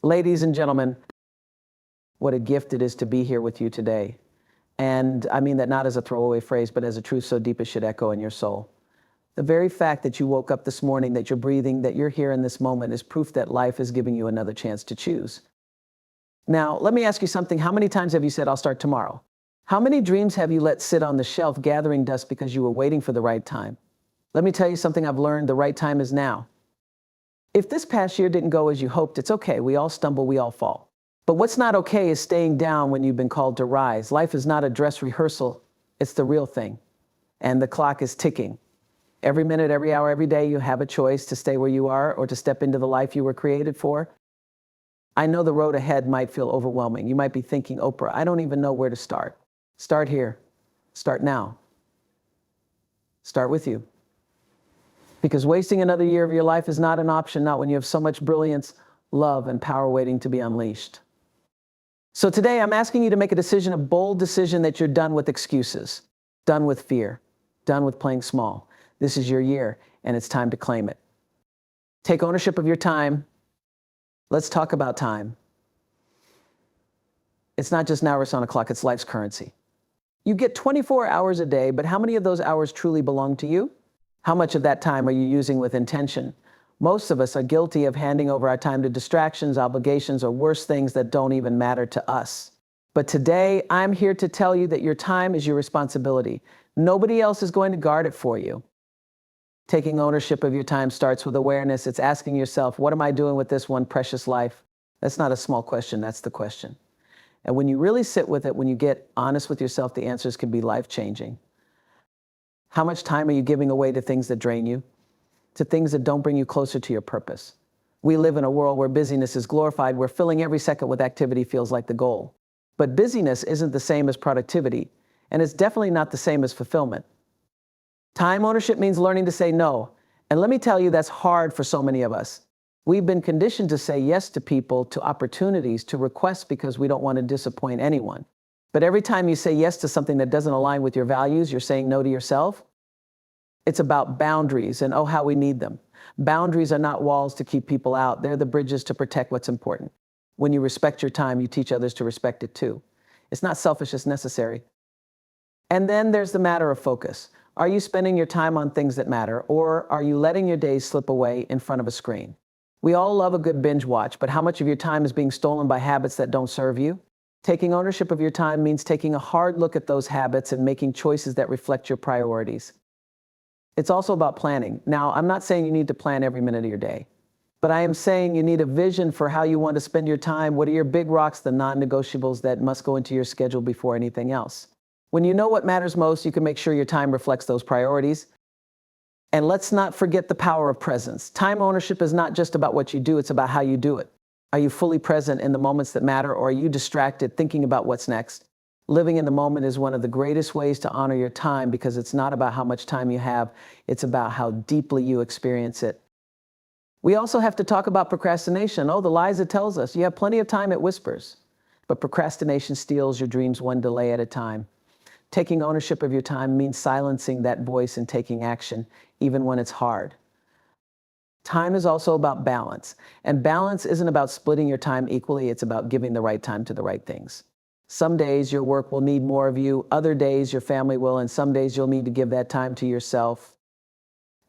Ladies and gentlemen, what a gift it is to be here with you today. And I mean that not as a throwaway phrase, but as a truth so deep it should echo in your soul. The very fact that you woke up this morning, that you're breathing, that you're here in this moment is proof that life is giving you another chance to choose. Now, let me ask you something. How many times have you said, I'll start tomorrow? How many dreams have you let sit on the shelf gathering dust because you were waiting for the right time? Let me tell you something I've learned. The right time is now. If this past year didn't go as you hoped, it's okay. We all stumble, we all fall. But what's not okay is staying down when you've been called to rise. Life is not a dress rehearsal. It's the real thing. And the clock is ticking. Every minute, every hour, every day, you have a choice to stay where you are or to step into the life you were created for. I know the road ahead might feel overwhelming. You might be thinking, Oprah, I don't even know where to start. Start here. Start now. Start with you. Because wasting another year of your life is not an option, not when you have so much brilliance, love, and power waiting to be unleashed. So today I'm asking you to make a decision, a bold decision that you're done with excuses, done with fear, done with playing small. This is your year, and it's time to claim it. Take ownership of your time. Let's talk about time. It's not just hours on a clock, it's life's currency. You get 24 hours a day, but how many of those hours truly belong to you? How much of that time are you using with intention? Most of us are guilty of handing over our time to distractions, obligations, or worse things that don't even matter to us. But today, I'm here to tell you that your time is your responsibility. Nobody else is going to guard it for you. Taking ownership of your time starts with awareness. It's asking yourself, what am I doing with this one precious life? That's not a small question, that's the question. And when you really sit with it, when you get honest with yourself, the answers can be life-changing. How much time are you giving away to things that drain you? To things that don't bring you closer to your purpose? We live in a world where busyness is glorified, where filling every second with activity feels like the goal. But busyness isn't the same as productivity, and it's definitely not the same as fulfillment. Time ownership means learning to say no. And let me tell you, that's hard for so many of us. We've been conditioned to say yes to people, to opportunities, to requests because we don't want to disappoint anyone. But every time you say yes to something that doesn't align with your values, you're saying no to yourself. It's about boundaries and oh, how we need them. Boundaries are not walls to keep people out. They're the bridges to protect what's important. When you respect your time, you teach others to respect it too. It's not selfish, it's necessary. And then there's the matter of focus. Are you spending your time on things that matter, or are you letting your days slip away in front of a screen? We all love a good binge watch, but how much of your time is being stolen by habits that don't serve you? Taking ownership of your time means taking a hard look at those habits and making choices that reflect your priorities. It's also about planning. Now, I'm not saying you need to plan every minute of your day, but I am saying you need a vision for how you want to spend your time. What are your big rocks, the non-negotiables that must go into your schedule before anything else? When you know what matters most, you can make sure your time reflects those priorities. And let's not forget the power of presence. Time ownership is not just about what you do, it's about how you do it. Are you fully present in the moments that matter, or are you distracted thinking about what's next? Living in the moment is one of the greatest ways to honor your time because it's not about how much time you have, it's about how deeply you experience it. We also have to talk about procrastination. Oh, the lies it tells us. You have plenty of time, it whispers. But procrastination steals your dreams one delay at a time. Taking ownership of your time means silencing that voice and taking action, even when it's hard. Time is also about balance, and balance isn't about splitting your time equally, it's about giving the right time to the right things. Some days your work will need more of you, other days your family will, and some days you'll need to give that time to yourself.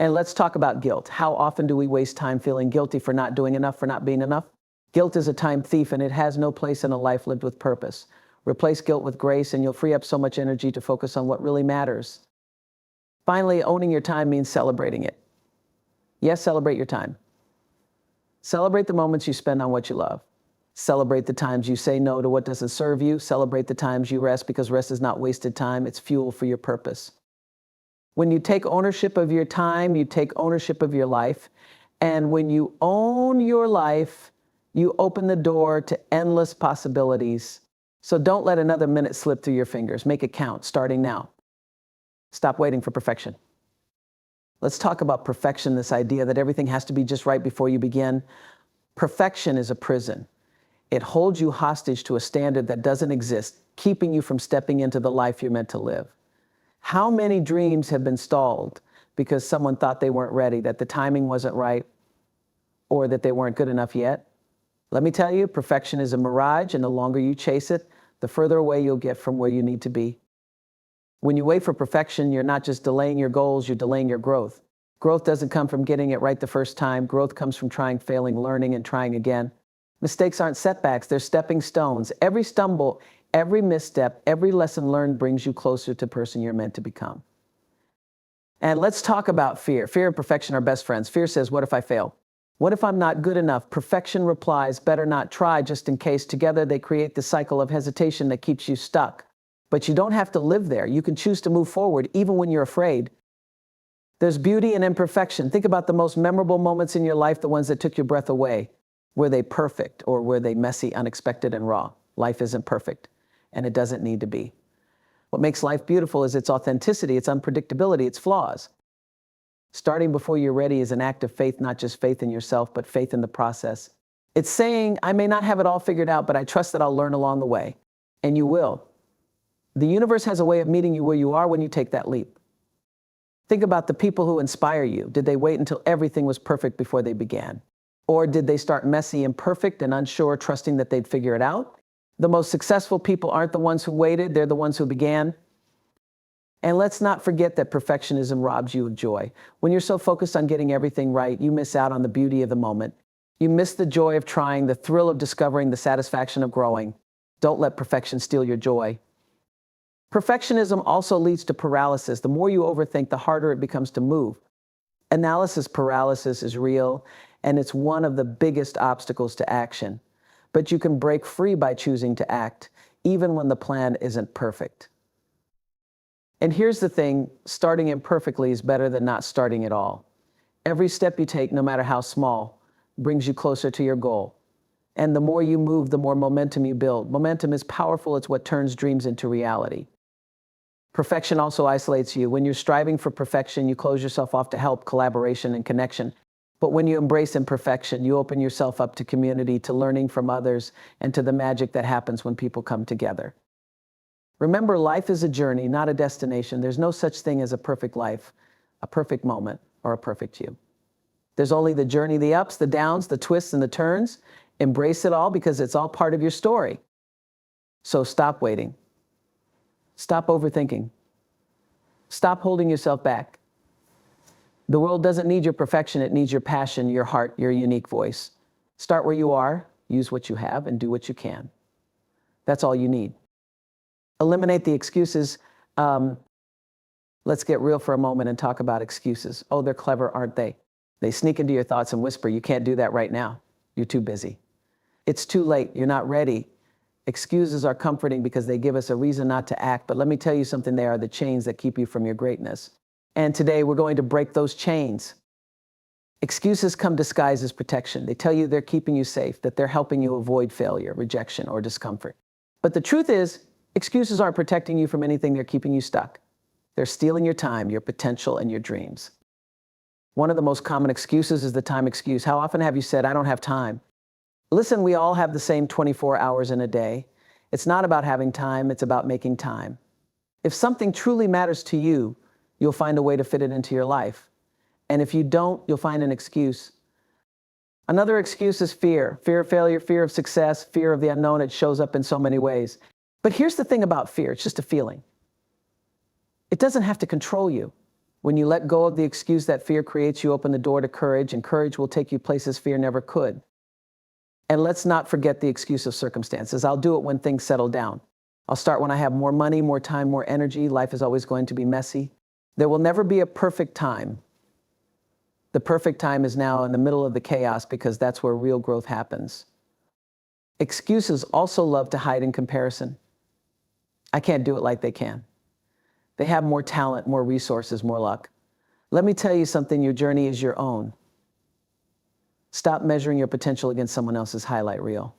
And let's talk about guilt. How often do we waste time feeling guilty for not doing enough, for not being enough? Guilt is a time thief, and it has no place in a life lived with purpose. Replace guilt with grace, and you'll free up so much energy to focus on what really matters. Finally, owning your time means celebrating it. Yes, celebrate your time. Celebrate the moments you spend on what you love. Celebrate the times you say no to what doesn't serve you. Celebrate the times you rest, because rest is not wasted time, it's fuel for your purpose. When you take ownership of your time, you take ownership of your life. And when you own your life, you open the door to endless possibilities. So don't let another minute slip through your fingers. Make it count, starting now. Stop waiting for perfection. Let's talk about perfection, this idea that everything has to be just right before you begin. Perfection is a prison. It holds you hostage to a standard that doesn't exist, keeping you from stepping into the life you're meant to live. How many dreams have been stalled because someone thought they weren't ready, that the timing wasn't right, or that they weren't good enough yet? Let me tell you, perfection is a mirage, and the longer you chase it, the further away you'll get from where you need to be. When you wait for perfection, you're not just delaying your goals, you're delaying your growth. Growth doesn't come from getting it right the first time. Growth comes from trying, failing, learning, and trying again. Mistakes aren't setbacks, they're stepping stones. Every stumble, every misstep, every lesson learned brings you closer to the person you're meant to become. And let's talk about fear. Fear and perfection are best friends. Fear says, what if I fail? What if I'm not good enough? Perfection replies, better not try, just in case. Together they create the cycle of hesitation that keeps you stuck. But you don't have to live there. You can choose to move forward even when you're afraid. There's beauty in imperfection. Think about the most memorable moments in your life, the ones that took your breath away. Were they perfect, or were they messy, unexpected, and raw? Life isn't perfect, and it doesn't need to be. What makes life beautiful is its authenticity, its unpredictability, its flaws. Starting before you're ready is an act of faith, not just faith in yourself, but faith in the process. It's saying, I may not have it all figured out, but I trust that I'll learn along the way. And you will. The universe has a way of meeting you where you are when you take that leap. Think about the people who inspire you. Did they wait until everything was perfect before they began? Or did they start messy, imperfect, and unsure, trusting that they'd figure it out? The most successful people aren't the ones who waited, they're the ones who began. And let's not forget that perfectionism robs you of joy. When you're so focused on getting everything right, you miss out on the beauty of the moment. You miss the joy of trying, the thrill of discovering, the satisfaction of growing. Don't let perfection steal your joy. Perfectionism also leads to paralysis. The more you overthink, the harder it becomes to move. Analysis paralysis is real, and it's one of the biggest obstacles to action. But you can break free by choosing to act, even when the plan isn't perfect. And here's the thing, starting imperfectly is better than not starting at all. Every step you take, no matter how small, brings you closer to your goal. And the more you move, the more momentum you build. Momentum is powerful, it's what turns dreams into reality. Perfection also isolates you. When you're striving for perfection, you close yourself off to help, collaboration, and connection. But when you embrace imperfection, you open yourself up to community, to learning from others, and to the magic that happens when people come together. Remember, life is a journey, not a destination. There's no such thing as a perfect life, a perfect moment, or a perfect you. There's only the journey, the ups, the downs, the twists, and the turns. Embrace it all because it's all part of your story. So stop waiting. Stop overthinking. Stop holding yourself back. The world doesn't need your perfection, it needs your passion, your heart, your unique voice. Start where you are, use what you have, and do what you can. That's all you need. Eliminate the excuses. Let's get real for a moment and talk about excuses. Oh, they're clever, aren't they? They sneak into your thoughts and whisper, you can't do that right now. You're too busy. It's too late. You're not ready. Excuses are comforting because they give us a reason not to act. But let me tell you something, they are the chains that keep you from your greatness. And today we're going to break those chains. Excuses come disguised as protection. They tell you they're keeping you safe, that they're helping you avoid failure, rejection, or discomfort. But the truth is, excuses aren't protecting you from anything, they're keeping you stuck. They're stealing your time, your potential, and your dreams. One of the most common excuses is the time excuse. How often have you said, I don't have time? Listen, we all have the same 24 hours in a day. It's not about having time, it's about making time. If something truly matters to you, you'll find a way to fit it into your life. And if you don't, you'll find an excuse. Another excuse is fear. Fear of failure, fear of success, fear of the unknown. It shows up in so many ways. But here's the thing about fear. It's just a feeling. It doesn't have to control you. When you let go of the excuse that fear creates, you open the door to courage, and courage will take you places fear never could. And let's not forget the excuse of circumstances. I'll do it when things settle down. I'll start when I have more money, more time, more energy. Life is always going to be messy. There will never be a perfect time. The perfect time is now in the middle of the chaos because that's where real growth happens. Excuses also love to hide in comparison. I can't do it like they can. They have more talent, more resources, more luck. Let me tell you something, your journey is your own. Stop measuring your potential against someone else's highlight reel.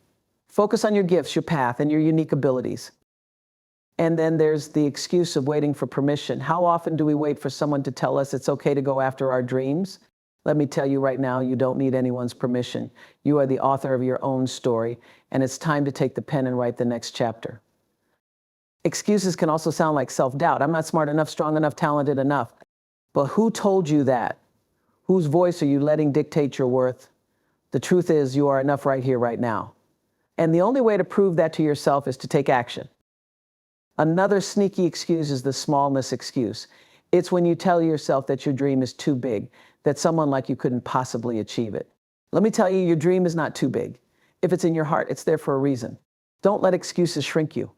Focus on your gifts, your path, and your unique abilities. And then there's the excuse of waiting for permission. How often do we wait for someone to tell us it's okay to go after our dreams? Let me tell you right now, you don't need anyone's permission. You are the author of your own story, and it's time to take the pen and write the next chapter. Excuses can also sound like self-doubt. I'm not smart enough, strong enough, talented enough. But who told you that? Whose voice are you letting dictate your worth? The truth is, you are enough right here, right now. And the only way to prove that to yourself is to take action. Another sneaky excuse is the smallness excuse. It's when you tell yourself that your dream is too big, that someone like you couldn't possibly achieve it. Let me tell you, your dream is not too big. If it's in your heart, it's there for a reason. Don't let excuses shrink you.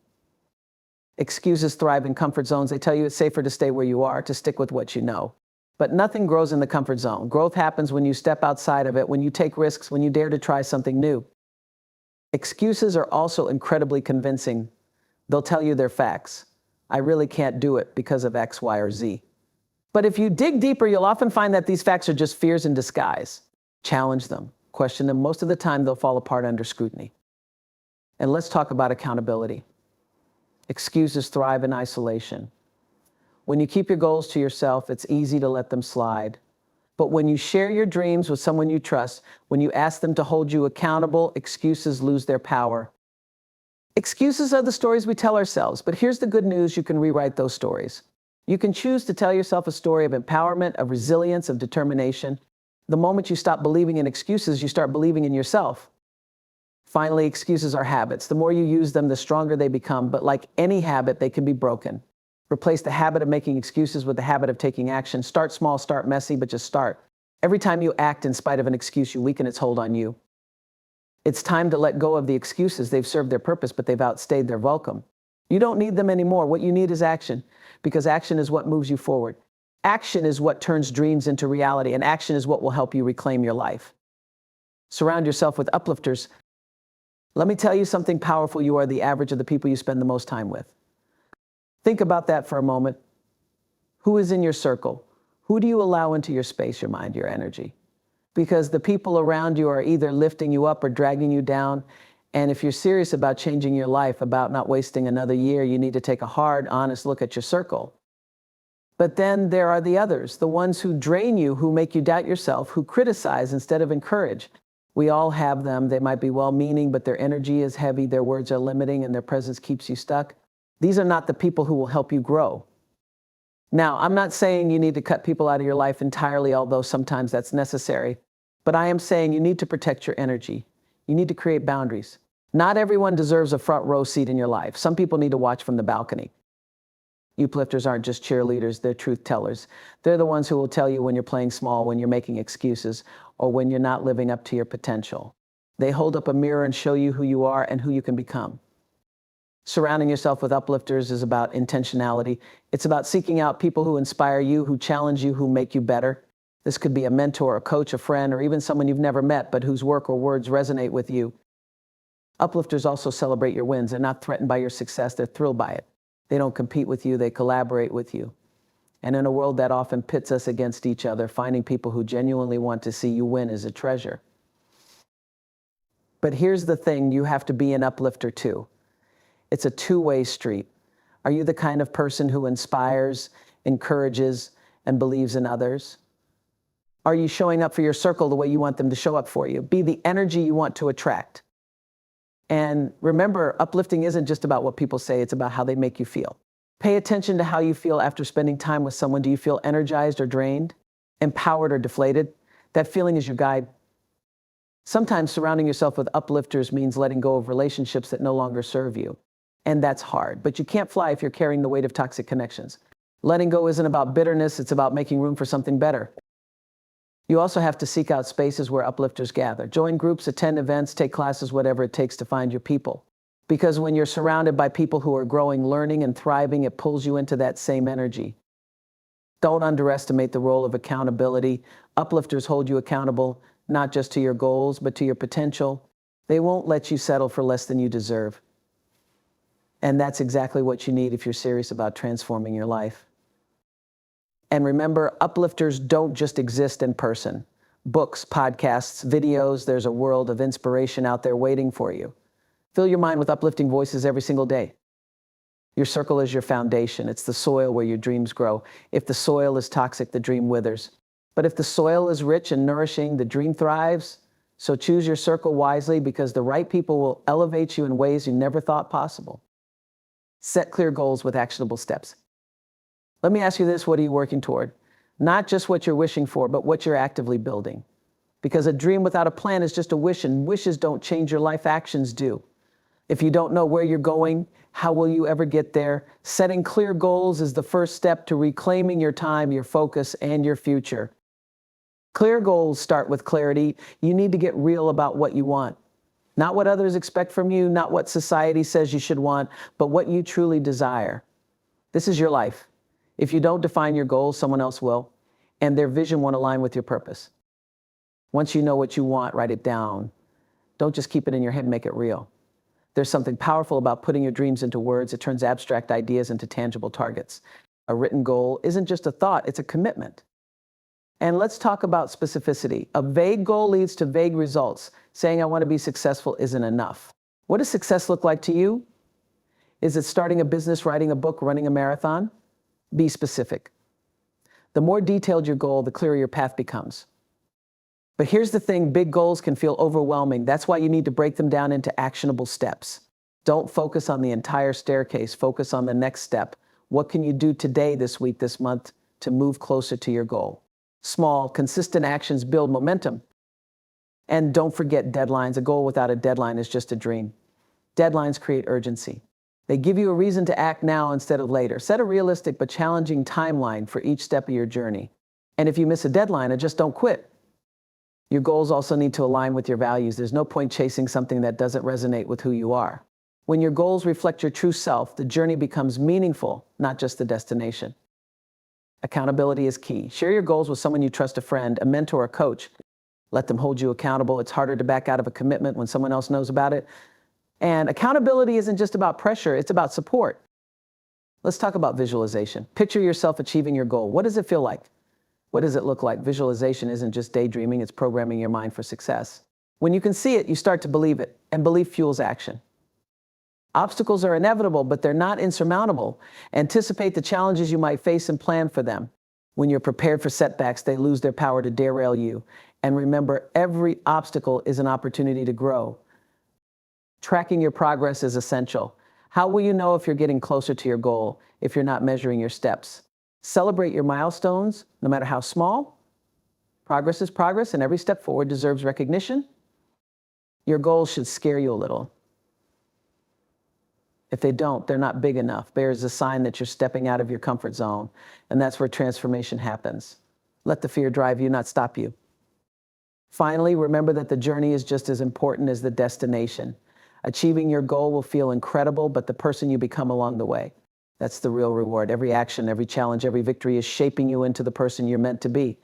Excuses thrive in comfort zones. They tell you it's safer to stay where you are, to stick with what you know. But nothing grows in the comfort zone. Growth happens when you step outside of it, when you take risks, when you dare to try something new. Excuses are also incredibly convincing. They'll tell you they're facts. I really can't do it because of X, Y, or Z. But if you dig deeper, you'll often find that these facts are just fears in disguise. Challenge them, question them. Most of the time, they'll fall apart under scrutiny. And let's talk about accountability. Excuses thrive in isolation. When you keep your goals to yourself, it's easy to let them slide. But when you share your dreams with someone you trust, when you ask them to hold you accountable, excuses lose their power. Excuses are the stories we tell ourselves, but here's the good news: you can rewrite those stories. You can choose to tell yourself a story of empowerment, of resilience, of determination. The moment you stop believing in excuses, you start believing in yourself. Finally, excuses are habits. The more you use them, the stronger they become. But like any habit, they can be broken. Replace the habit of making excuses with the habit of taking action. Start small, start messy, but just start. Every time you act in spite of an excuse, you weaken its hold on you. It's time to let go of the excuses. They've served their purpose, but they've outstayed their welcome. You don't need them anymore. What you need is action, because action is what moves you forward. Action is what turns dreams into reality, and action is what will help you reclaim your life. Surround yourself with uplifters. Let me tell you something powerful. You are the average of the people you spend the most time with. Think about that for a moment. Who is in your circle? Who do you allow into your space, your mind, your energy? Because the people around you are either lifting you up or dragging you down. And if you're serious about changing your life, about not wasting another year, you need to take a hard, honest look at your circle. But then there are the others, the ones who drain you, who make you doubt yourself, who criticize instead of encourage. We all have them. They might be well-meaning, but their energy is heavy, their words are limiting, and their presence keeps you stuck. These are not the people who will help you grow. Now, I'm not saying you need to cut people out of your life entirely, although sometimes that's necessary. But I am saying you need to protect your energy. You need to create boundaries. Not everyone deserves a front row seat in your life. Some people need to watch from the balcony. Uplifters aren't just cheerleaders, they're truth tellers. They're the ones who will tell you when you're playing small, when you're making excuses, or when you're not living up to your potential. They hold up a mirror and show you who you are and who you can become. Surrounding yourself with uplifters is about intentionality. It's about seeking out people who inspire you, who challenge you, who make you better. This could be a mentor, a coach, a friend, or even someone you've never met, but whose work or words resonate with you. Uplifters also celebrate your wins. They're not threatened by your success. They're thrilled by it. They don't compete with you. They collaborate with you. And in a world that often pits us against each other, finding people who genuinely want to see you win is a treasure. But here's the thing, you have to be an uplifter too. It's a two-way street. Are you the kind of person who inspires, encourages, and believes in others? Are you showing up for your circle the way you want them to show up for you? Be the energy you want to attract. And remember, uplifting isn't just about what people say, it's about how they make you feel. Pay attention to how you feel after spending time with someone. Do you feel energized or drained, empowered or deflated? That feeling is your guide. Sometimes surrounding yourself with uplifters means letting go of relationships that no longer serve you. And that's hard, but you can't fly if you're carrying the weight of toxic connections. Letting go isn't about bitterness, it's about making room for something better. You also have to seek out spaces where uplifters gather. Join groups, attend events, take classes, whatever it takes to find your people. Because when you're surrounded by people who are growing, learning, and thriving, it pulls you into that same energy. Don't underestimate the role of accountability. Uplifters hold you accountable, not just to your goals, but to your potential. They won't let you settle for less than you deserve. And that's exactly what you need if you're serious about transforming your life. And remember, uplifters don't just exist in person. Books, podcasts, videos, there's a world of inspiration out there waiting for you. Fill your mind with uplifting voices every single day. Your circle is your foundation. It's the soil where your dreams grow. If the soil is toxic, the dream withers. But if the soil is rich and nourishing, the dream thrives. So choose your circle wisely, because the right people will elevate you in ways you never thought possible. Set clear goals with actionable steps. Let me ask you this, what are you working toward? Not just what you're wishing for, but what you're actively building. Because a dream without a plan is just a wish, and wishes don't change your life, actions do. If you don't know where you're going, how will you ever get there? Setting clear goals is the first step to reclaiming your time, your focus, and your future. Clear goals start with clarity. You need to get real about what you want. Not what others expect from you, not what society says you should want, but what you truly desire. This is your life. If you don't define your goals, someone else will, and their vision won't align with your purpose. Once you know what you want, write it down. Don't just keep it in your head, make it real. There's something powerful about putting your dreams into words. It turns abstract ideas into tangible targets. A written goal isn't just a thought, it's a commitment. And let's talk about specificity. A vague goal leads to vague results. Saying I want to be successful isn't enough. What does success look like to you? Is it starting a business, writing a book, running a marathon? Be specific. The more detailed your goal, the clearer your path becomes. But here's the thing, big goals can feel overwhelming. That's why you need to break them down into actionable steps. Don't focus on the entire staircase, focus on the next step. What can you do today, this week, this month to move closer to your goal? Small, consistent actions build momentum. And don't forget deadlines. A goal without a deadline is just a dream. Deadlines create urgency. They give you a reason to act now instead of later. Set a realistic but challenging timeline for each step of your journey. And if you miss a deadline, just don't quit. Your goals also need to align with your values. There's no point chasing something that doesn't resonate with who you are. When your goals reflect your true self, the journey becomes meaningful, not just the destination. Accountability is key. Share your goals with someone you trust, a friend, a mentor, a coach. Let them hold you accountable. It's harder to back out of a commitment when someone else knows about it. And accountability isn't just about pressure, it's about support. Let's talk about visualization. Picture yourself achieving your goal. What does it feel like? What does it look like? Visualization isn't just daydreaming, it's programming your mind for success. When you can see it, you start to believe it, and belief fuels action. Obstacles are inevitable, but they're not insurmountable. Anticipate the challenges you might face and plan for them. When you're prepared for setbacks, they lose their power to derail you. And remember, every obstacle is an opportunity to grow. Tracking your progress is essential. How will you know if you're getting closer to your goal if you're not measuring your steps? Celebrate your milestones, no matter how small. Progress is progress, and every step forward deserves recognition. Your goals should scare you a little. If they don't, they're not big enough. Bears a sign that you're stepping out of your comfort zone, and that's where transformation happens. Let the fear drive you, not stop you. Finally, remember that the journey is just as important as the destination. Achieving your goal will feel incredible, but the person you become along the way, that's the real reward. Every action, every challenge, every victory is shaping you into the person you're meant to be.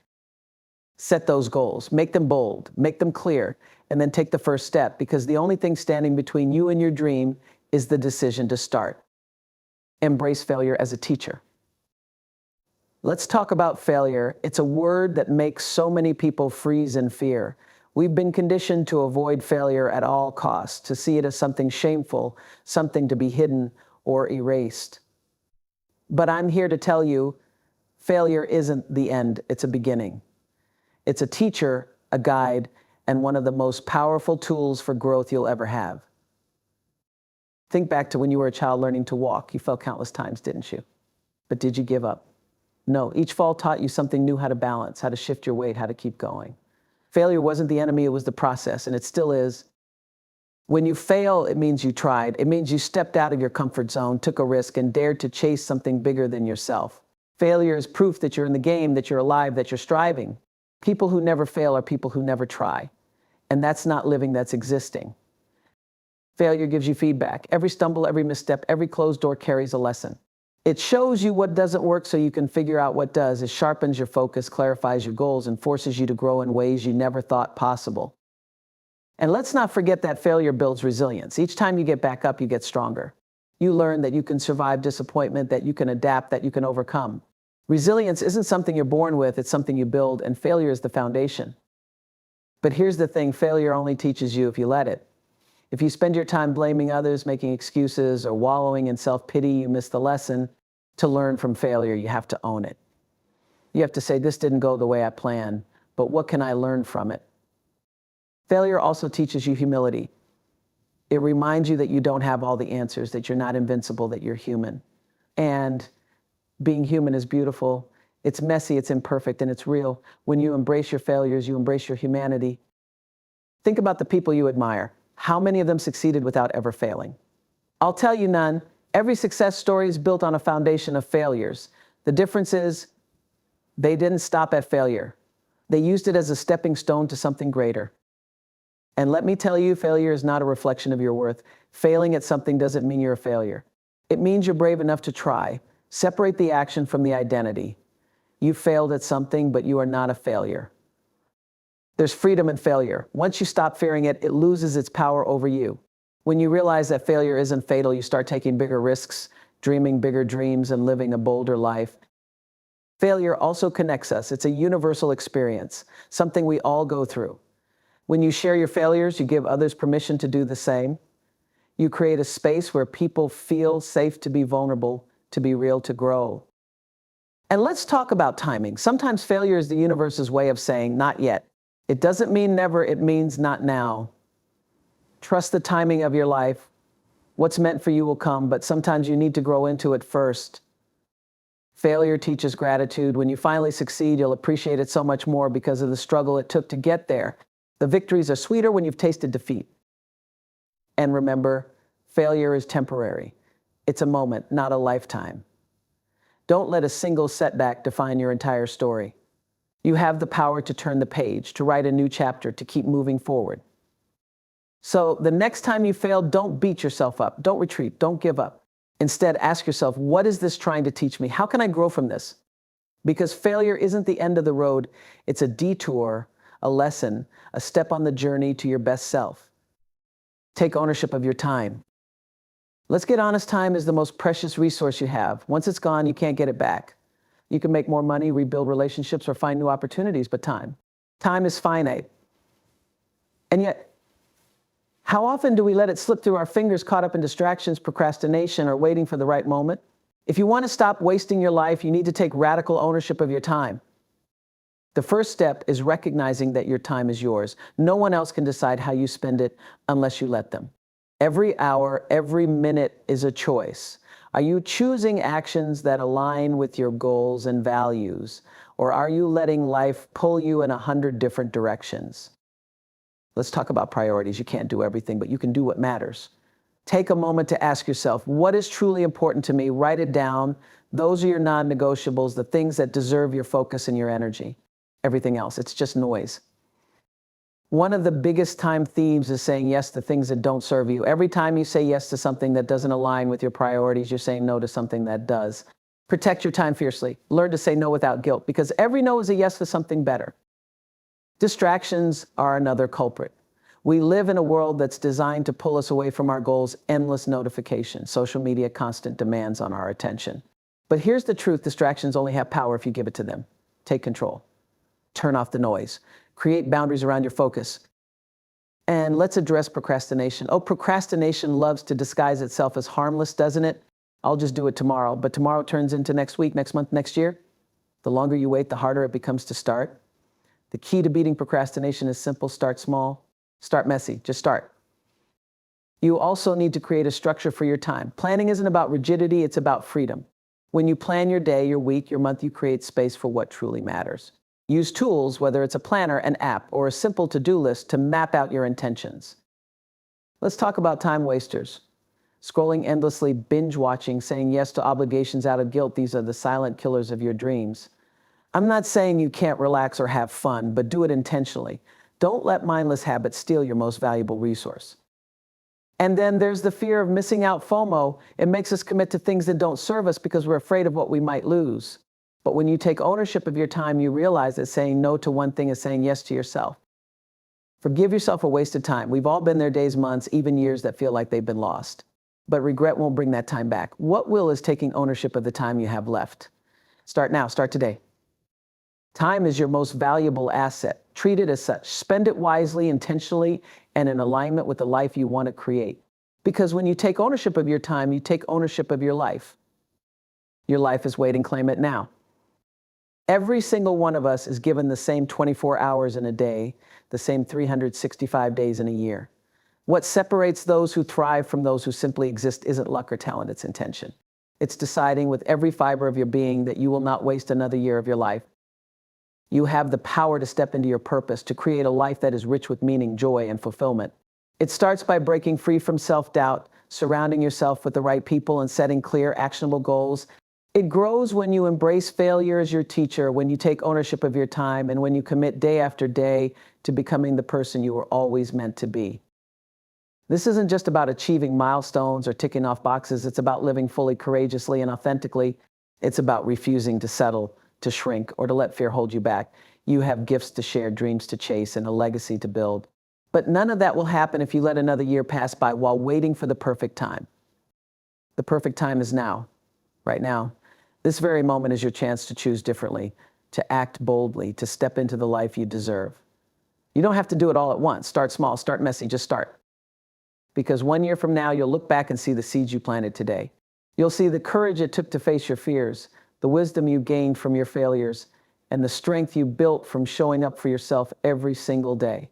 Set those goals, make them bold, make them clear, and then take the first step, because the only thing standing between you and your dream is the decision to start. Embrace failure as a teacher. Let's talk about failure. It's a word that makes so many people freeze in fear. We've been conditioned to avoid failure at all costs, to see it as something shameful, something to be hidden or erased. But I'm here to tell you, failure isn't the end, it's a beginning. It's a teacher, a guide, and one of the most powerful tools for growth you'll ever have. Think back to when you were a child learning to walk. You fell countless times, didn't you? But did you give up? No, each fall taught you something new, how to balance, how to shift your weight, how to keep going. Failure wasn't the enemy, it was the process, and it still is. When you fail, it means you tried. It means you stepped out of your comfort zone, took a risk, and dared to chase something bigger than yourself. Failure is proof that you're in the game, that you're alive, that you're striving. People who never fail are people who never try. And that's not living, that's existing. Failure gives you feedback. Every stumble, every misstep, every closed door carries a lesson. It shows you what doesn't work so you can figure out what does. It sharpens your focus, clarifies your goals, and forces you to grow in ways you never thought possible. And let's not forget that failure builds resilience. Each time you get back up, you get stronger. You learn that you can survive disappointment, that you can adapt, that you can overcome. Resilience isn't something you're born with, it's something you build, and failure is the foundation. But here's the thing, failure only teaches you if you let it. If you spend your time blaming others, making excuses, or wallowing in self-pity, you miss the lesson. To learn from failure, you have to own it. You have to say, this didn't go the way I planned, but what can I learn from it? Failure also teaches you humility. It reminds you that you don't have all the answers, that you're not invincible, that you're human. And being human is beautiful. It's messy, it's imperfect, and it's real. When you embrace your failures, you embrace your humanity. Think about the people you admire. How many of them succeeded without ever failing? I'll tell you none. Every success story is built on a foundation of failures. The difference is they didn't stop at failure. They used it as a stepping stone to something greater. And let me tell you, failure is not a reflection of your worth. Failing at something doesn't mean you're a failure. It means you're brave enough to try. Separate the action from the identity. You failed at something, but you are not a failure. There's freedom in failure. Once you stop fearing it, it loses its power over you. When you realize that failure isn't fatal, you start taking bigger risks, dreaming bigger dreams, and living a bolder life. Failure also connects us. It's a universal experience, something we all go through. When you share your failures, you give others permission to do the same. You create a space where people feel safe to be vulnerable, to be real, to grow. And let's talk about timing. Sometimes failure is the universe's way of saying, not yet. It doesn't mean never, it means not now. Trust the timing of your life. What's meant for you will come, but sometimes you need to grow into it first. Failure teaches gratitude. When you finally succeed, you'll appreciate it so much more because of the struggle it took to get there. The victories are sweeter when you've tasted defeat. And remember, failure is temporary. It's a moment, not a lifetime. Don't let a single setback define your entire story. You have the power to turn the page, to write a new chapter, to keep moving forward. So the next time you fail, don't beat yourself up. Don't retreat. Don't give up. Instead, ask yourself, what is this trying to teach me? How can I grow from this? Because failure isn't the end of the road. It's a detour, a lesson, a step on the journey to your best self. Take ownership of your time. Let's get honest, time is the most precious resource you have. Once it's gone, you can't get it back. You can make more money, rebuild relationships, or find new opportunities, but time is finite. And yet, how often do we let it slip through our fingers, caught up in distractions, procrastination, or waiting for the right moment? If you want to stop wasting your life, you need to take radical ownership of your time. The first step is recognizing that your time is yours. No one else can decide how you spend it unless you let them. Every hour, every minute is a choice. Are you choosing actions that align with your goals and values, or are you letting life pull you in 100 different directions? Let's talk about priorities. You can't do everything, but you can do what matters. Take a moment to ask yourself, what is truly important to me? Write it down. Those are your non-negotiables, the things that deserve your focus and your energy. Everything else, it's just noise. One of the biggest time themes is saying yes to things that don't serve you. Every time you say yes to something that doesn't align with your priorities, you're saying no to something that does. Protect your time fiercely. Learn to say no without guilt, because every no is a yes to something better. Distractions are another culprit. We live in a world that's designed to pull us away from our goals, endless notifications, social media, constant demands on our attention. But here's the truth, distractions only have power if you give it to them. Take control. Turn off the noise. Create boundaries around your focus. And let's address procrastination. Oh, procrastination loves to disguise itself as harmless, doesn't it? I'll just do it tomorrow. But tomorrow turns into next week, next month, next year. The longer you wait, the harder it becomes to start. The key to beating procrastination is simple. Start small. Start messy. Just start. You also need to create a structure for your time. Planning isn't about rigidity, it's about freedom. When you plan your day, your week, your month, you create space for what truly matters. Use tools, whether it's a planner, an app, or a simple to-do list, to map out your intentions. Let's talk about time wasters. Scrolling endlessly, binge watching, saying yes to obligations out of guilt. These are the silent killers of your dreams. I'm not saying you can't relax or have fun, but do it intentionally. Don't let mindless habits steal your most valuable resource. And then there's the fear of missing out, FOMO. It makes us commit to things that don't serve us because we're afraid of what we might lose. But when you take ownership of your time, you realize that saying no to one thing is saying yes to yourself. Forgive yourself for wasted time. We've all been there days, months, even years that feel like they've been lost. But regret won't bring that time back. What will is taking ownership of the time you have left. Start now, start today. Time is your most valuable asset. Treat it as such. Spend it wisely, intentionally, and in alignment with the life you want to create. Because when you take ownership of your time, you take ownership of your life. Your life is waiting, claim it now. Every single one of us is given the same 24 hours in a day, the same 365 days in a year. What separates those who thrive from those who simply exist isn't luck or talent, it's intention. It's deciding with every fiber of your being that you will not waste another year of your life. You have the power to step into your purpose, to create a life that is rich with meaning, joy, and fulfillment. It starts by breaking free from self-doubt, surrounding yourself with the right people, and setting clear, actionable goals. It grows when you embrace failure as your teacher, when you take ownership of your time, and when you commit day after day to becoming the person you were always meant to be. This isn't just about achieving milestones or ticking off boxes. It's about living fully, courageously, and authentically. It's about refusing to settle, to shrink, or to let fear hold you back. You have gifts to share, dreams to chase, and a legacy to build. But none of that will happen if you let another year pass by while waiting for the perfect time. The perfect time is now, right now. This very moment is your chance to choose differently, to act boldly, to step into the life you deserve. You don't have to do it all at once. Start small, start messy, just start. Because 1 year from now, you'll look back and see the seeds you planted today. You'll see the courage it took to face your fears, the wisdom you gained from your failures, and the strength you built from showing up for yourself every single day.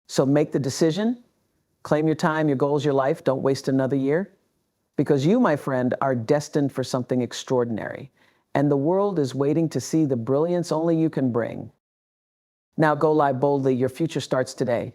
So make the decision, claim your time, your goals, your life. Don't waste another year. Because you, my friend, are destined for something extraordinary. And the world is waiting to see the brilliance only you can bring. Now go live boldly. Your future starts today.